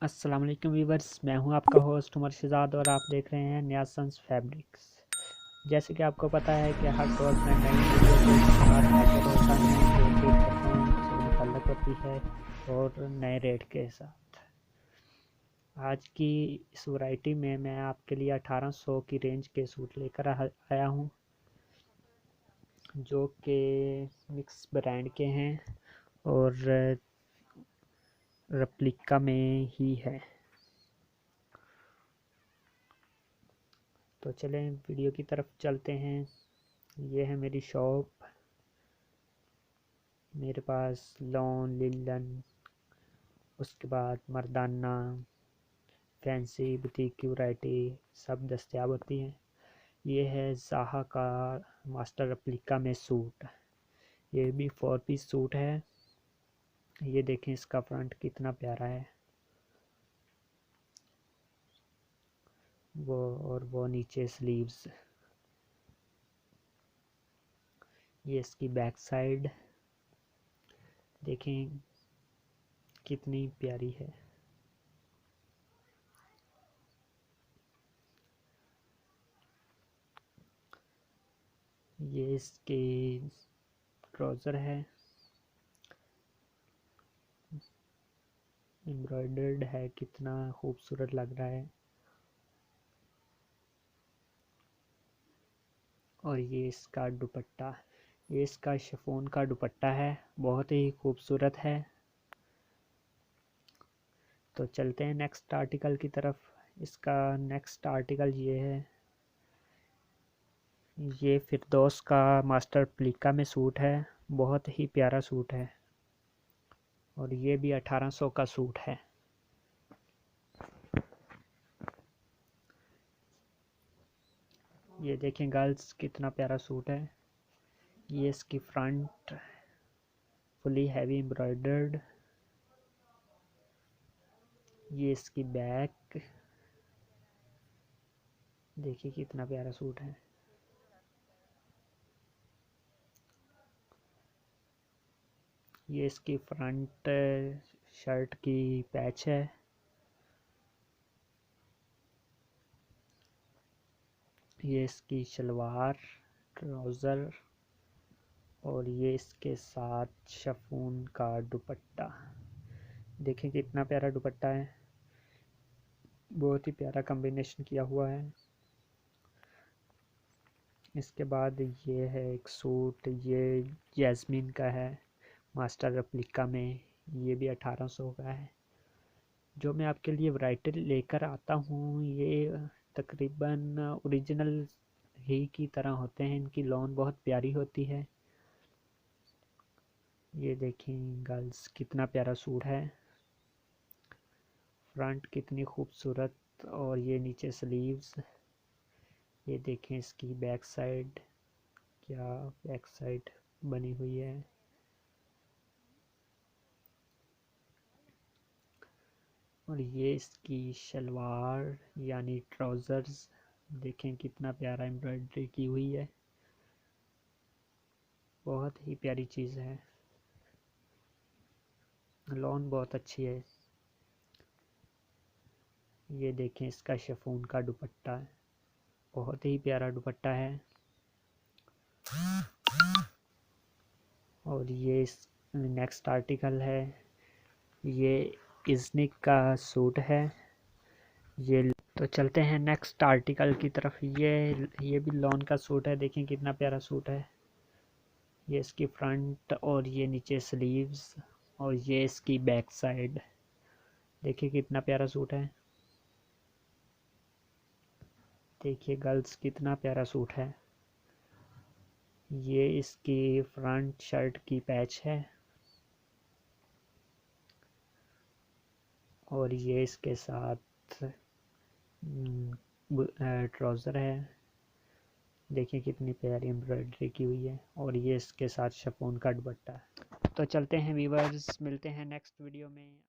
अस्सलाम वालेकुम व्यूवर्स, मैं हूं आपका होस्ट उमर शहजाद और आप देख रहे हैं नियासंस फैब्रिक्स। जैसे कि आपको पता है कि हर रोज़ मैं नई वीडियो के साथ हाजिर होता हूं जो कि कपड़ों से मुतल्लक होती है और नए रेट के साथ। आज की इस वैरायटी में मैं आपके लिए 1800 की रेंज के सूट लेकर आया हूं जो कि मिक्स ब्रांड के हैं और रेप्लिका में ही है। तो चलें वीडियो की तरफ चलते हैं। ये है मेरी शॉप। मेरे पास लॉन, लिलन, उसके बाद मर्दाना, फैंसी, बुटीक की वैरायटी सब दस्तयाब होती हैं। ये है ज़ाहा का मास्टर रेप्लिका में सूट। ये भी 4 पीस सूट है। ये देखें इसका फ्रंट कितना प्यारा है, वो नीचे स्लीव्स। ये इसकी बैक साइड देखें कितनी प्यारी है। ये इसके ट्राउज़र है, एम्ब्रॉयडर्ड है, कितना खूबसूरत लग रहा है। और ये इसका दुपट्टा, ये इसका शिफॉन का दुपट्टा है, बहुत ही खूबसूरत है। तो चलते हैं नेक्स्ट आर्टिकल की तरफ। इसका नेक्स्ट आर्टिकल ये है। ये फिरदौस का मास्टर प्लिका में सूट है, बहुत ही प्यारा सूट है और ये भी 1800 का सूट है। ये देखें गर्ल्स कितना प्यारा सूट है। ये इसकी फ्रंट फुली हैवी एम्ब्रॉयडर्ड, ये इसकी बैक देखिए कितना प्यारा सूट है। ये इसकी फ्रंट शर्ट की पैच है। ये इसकी शलवार, ट्राउज़र और ये इसके साथ शिफॉन का दुपट्टा। देखें कितना प्यारा दुपट्टा है, बहुत ही प्यारा कॉम्बिनेशन किया हुआ है। इसके बाद ये है एक सूट, ये जैस्मिन का है मास्टर रेप्लिका में, ये भी 1800 का है। जो मैं आपके लिए वैरायटी लेकर आता हूँ ये तकरीबन ओरिजिनल ही की तरह होते हैं। इनकी लॉन बहुत प्यारी होती है। ये देखें गर्ल्स कितना प्यारा सूट है, फ्रंट कितनी खूबसूरत और ये नीचे स्लीव्स। ये देखें इसकी बैक साइड, क्या बैक साइड बनी हुई है। और ये इसकी शलवार यानी ट्राउज़र्स, देखें कितना प्यारा एम्ब्रॉयडरी की हुई है, बहुत ही प्यारी चीज़ है। लॉन बहुत अच्छी है। ये देखें इसका शिफॉन का दुपट्टा, बहुत ही प्यारा दुपट्टा है। और ये इस नेक्स्ट आर्टिकल है, ये इज़निक का सूट है। ये तो चलते हैं नेक्स्ट आर्टिकल की तरफ। ये भी लॉन का सूट है, देखें कितना प्यारा सूट है। ये इसकी फ्रंट और ये नीचे स्लीव्स और ये इसकी बैक साइड, देखिए कितना प्यारा सूट है। देखिए गर्ल्स कितना प्यारा सूट है। ये इसकी फ्रंट शर्ट की पैच है और ये इसके साथ ट्राउज़र है, देखिए कितनी प्यारी एम्ब्रॉयडरी की हुई है और ये इसके साथ शिफॉन का दुपट्टा है। तो चलते हैं व्यूवर्स, मिलते हैं नेक्स्ट वीडियो में।